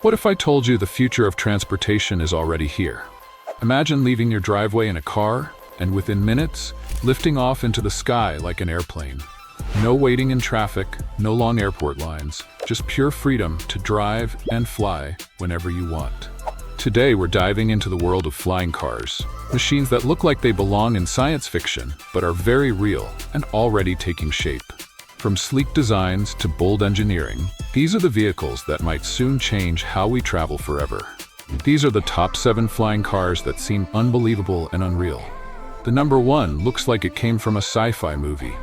What if I told you the future of transportation is already here? Imagine leaving your driveway in a car, and within minutes, lifting off into the sky like an airplane. No waiting in traffic, no long airport lines, just pure freedom to drive and fly whenever you want. Today we're diving into the world of flying cars, machines that look like they belong in science fiction, but are very real and already taking shape. From sleek designs to bold engineering, these are the vehicles that might soon change how we travel forever. These are the top 7 flying cars that seem unbelievable and unreal. The number 1 looks like it came from a sci-fi movie.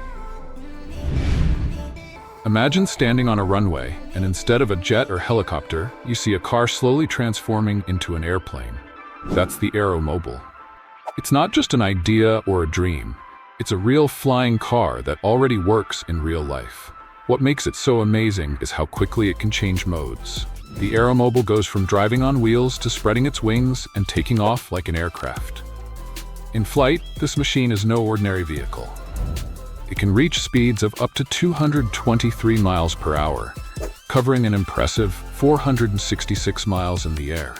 Imagine standing on a runway, and instead of a jet or helicopter, you see a car slowly transforming into an airplane. That's the Aeromobil. It's not just an idea or a dream. It's a real flying car that already works in real life. What makes it so amazing is how quickly it can change modes. The Aeromobil goes from driving on wheels to spreading its wings and taking off like an aircraft. In flight, this machine is no ordinary vehicle. It can reach speeds of up to 223 miles per hour, covering an impressive 466 miles in the air.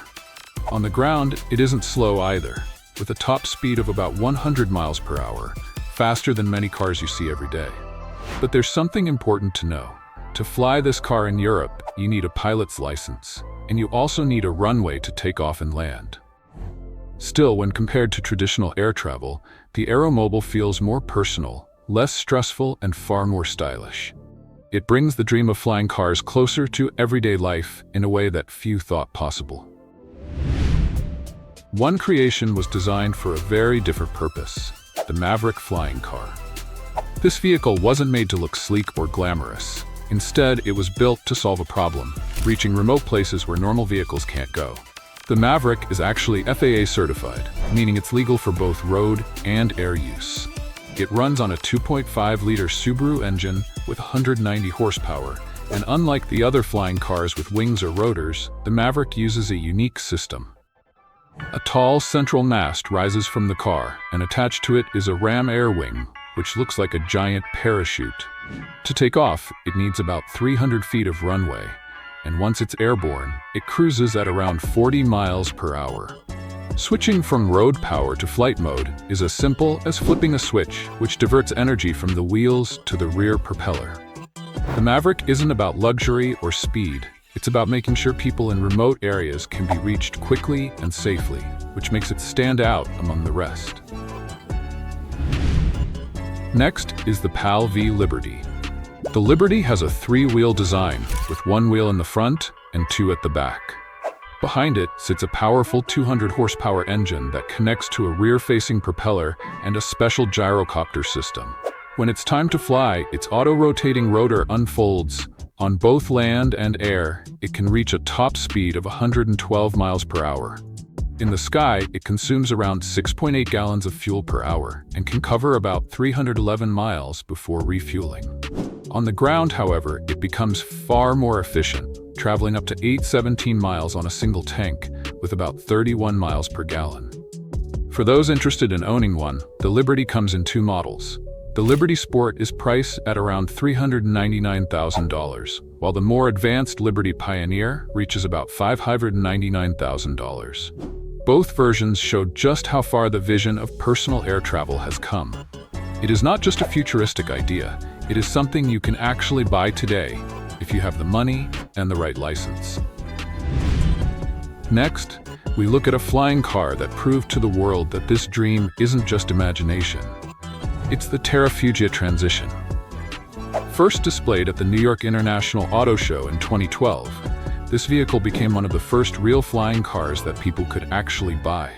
On the ground, it isn't slow either, with a top speed of about 100 miles per hour, faster than many cars you see every day. But there's something important to know. To fly this car in Europe, you need a pilot's license, and you also need a runway to take off and land. Still, when compared to traditional air travel, the Aeromobil feels more personal, less stressful, and far more stylish. It brings the dream of flying cars closer to everyday life in a way that few thought possible. One creation was designed for a very different purpose: the Maverick flying car. This vehicle wasn't made to look sleek or glamorous. Instead, it was built to solve a problem, reaching remote places where normal vehicles can't go. The Maverick is actually FAA certified, meaning it's legal for both road and air use. It runs on a 2.5-liter Subaru engine with 190 horsepower, and unlike the other flying cars with wings or rotors, the Maverick uses a unique system. A tall central mast rises from the car, and attached to it is a ram air wing, which looks like a giant parachute. To take off, it needs about 300 feet of runway, and once it's airborne, it cruises at around 40 miles per hour. Switching from road power to flight mode is as simple as flipping a switch, which diverts energy from the wheels to the rear propeller. The Maverick isn't about luxury or speed. It's about making sure people in remote areas can be reached quickly and safely, which makes it stand out among the rest. Next is the PAL V Liberty. The Liberty has a 3-wheel design, with 1 wheel in the front and 2 at the back. Behind it sits a powerful 200 horsepower engine that connects to a rear-facing propeller and a special gyrocopter system. When it's time to fly, its auto-rotating rotor unfolds. On both land and air, it can reach a top speed of 112 miles per hour. In the sky, it consumes around 6.8 gallons of fuel per hour and can cover about 311 miles before refueling. On the ground, however, it becomes far more efficient, traveling up to 817 miles on a single tank with about 31 miles per gallon. For those interested in owning one, the Liberty comes in 2 models. The Liberty Sport is priced at around $399,000, while the more advanced Liberty Pioneer reaches about $599,000. Both versions show just how far the vision of personal air travel has come. It is not just a futuristic idea, it is something you can actually buy today if you have the money and the right license. Next, we look at a flying car that proved to the world that this dream isn't just imagination. It's the Terrafugia Transition. First displayed at the New York International Auto Show in 2012, this vehicle became one of the first real flying cars that people could actually buy.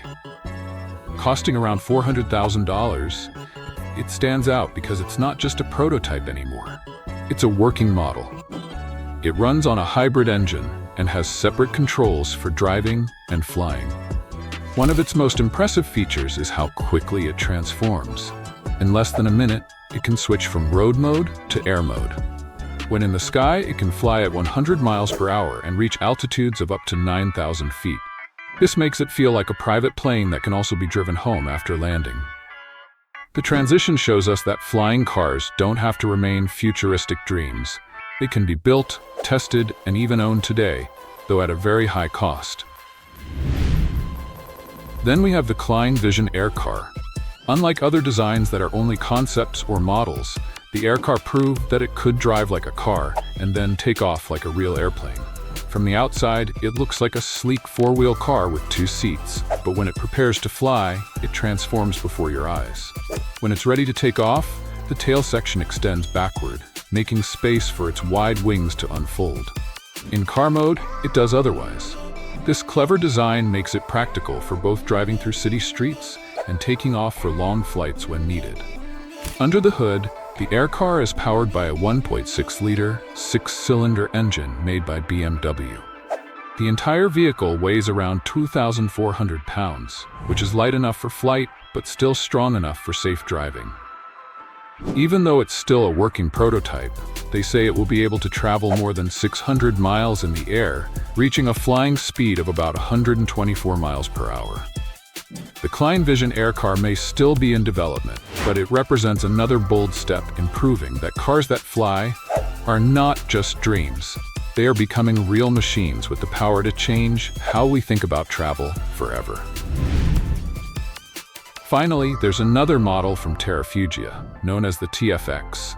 Costing around $400,000, it stands out because it's not just a prototype anymore. It's a working model. It runs on a hybrid engine and has separate controls for driving and flying. One of its most impressive features is how quickly it transforms. In less than a minute, it can switch from road mode to air mode. When in the sky, it can fly at 100 miles per hour and reach altitudes of up to 9,000 feet. This makes it feel like a private plane that can also be driven home after landing. The transition shows us that flying cars don't have to remain futuristic dreams. They can be built, tested, and even owned today, though at a very high cost. Then we have the Klein Vision AirCar. Unlike other designs that are only concepts or models, the AirCar proved that it could drive like a car and then take off like a real airplane. From the outside, it looks like a sleek four-wheel car with 2 seats, but when it prepares to fly, it transforms before your eyes. When it's ready to take off, the tail section extends backward, making space for its wide wings to unfold. In car mode, it does otherwise. This clever design makes it practical for both driving through city streets and taking off for long flights when needed. Under the hood, the AirCar is powered by a 1.6-liter, 6-cylinder engine made by BMW. The entire vehicle weighs around 2,400 pounds, which is light enough for flight, but still strong enough for safe driving. Even though it's still a working prototype, they say it will be able to travel more than 600 miles in the air, reaching a flying speed of about 124 miles per hour. The Klein Vision AirCar may still be in development, but it represents another bold step in proving that cars that fly are not just dreams. They are becoming real machines with the power to change how we think about travel forever. Finally, there's another model from Terrafugia, known as the TF-X.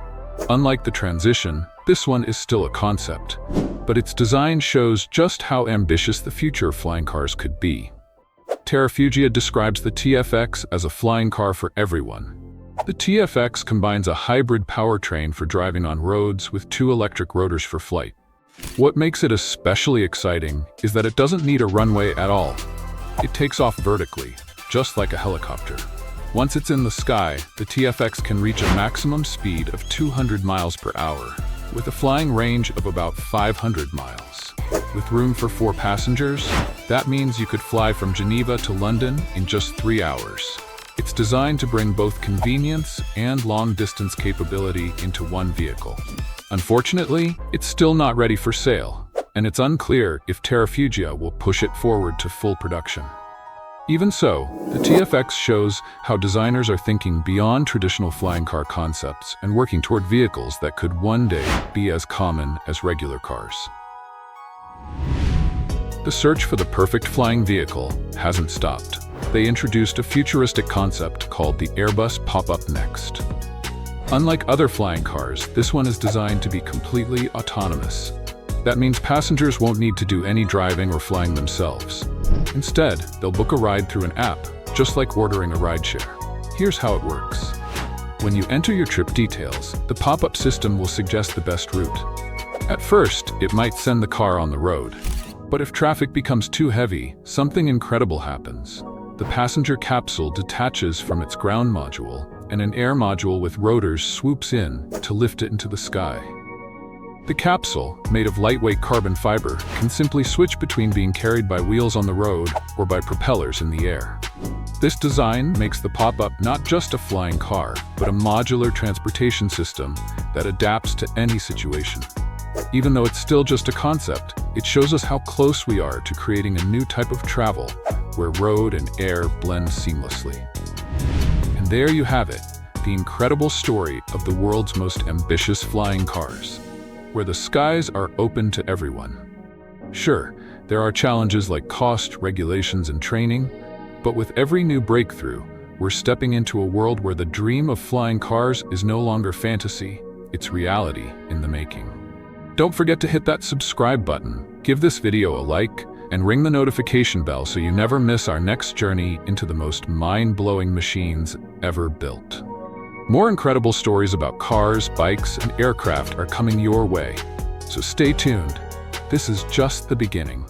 Unlike the Transition, this one is still a concept, but its design shows just how ambitious the future of flying cars could be. Terrafugia describes the TF-X as a flying car for everyone. The TF-X combines a hybrid powertrain for driving on roads with 2 electric rotors for flight. What makes it especially exciting is that it doesn't need a runway at all. It takes off vertically, just like a helicopter. Once it's in the sky, the TF-X can reach a maximum speed of 200 miles per hour, with a flying range of about 500 miles. With room for 4 passengers, that means you could fly from Geneva to London in just 3 hours. It's designed to bring both convenience and long-distance capability into one vehicle. Unfortunately, it's still not ready for sale, and it's unclear if Terrafugia will push it forward to full production. Even so, the TF-X shows how designers are thinking beyond traditional flying car concepts and working toward vehicles that could one day be as common as regular cars. The search for the perfect flying vehicle hasn't stopped. They introduced a futuristic concept called the Airbus Pop.Up next. Unlike other flying cars, this one is designed to be completely autonomous. That means passengers won't need to do any driving or flying themselves. Instead, they'll book a ride through an app, just like ordering a rideshare. Here's how it works. When you enter your trip details, the pop-up system will suggest the best route. At first, it might send the car on the road. But if traffic becomes too heavy, something incredible happens. The passenger capsule detaches from its ground module, and an air module with rotors swoops in to lift it into the sky. The capsule, made of lightweight carbon fiber, can simply switch between being carried by wheels on the road or by propellers in the air. This design makes the Pop-Up not just a flying car, but a modular transportation system that adapts to any situation. Even though it's still just a concept, it shows us how close we are to creating a new type of travel where road and air blend seamlessly. And there you have it, the incredible story of the world's most ambitious flying cars, where the skies are open to everyone. Sure, there are challenges like cost, regulations, and training, but with every new breakthrough, we're stepping into a world where the dream of flying cars is no longer fantasy, it's reality in the making. Don't forget to hit that subscribe button, give this video a like, and ring the notification bell so you never miss our next journey into the most mind-blowing machines ever built. More incredible stories about cars, bikes, and aircraft are coming your way, so stay tuned. This is just the beginning.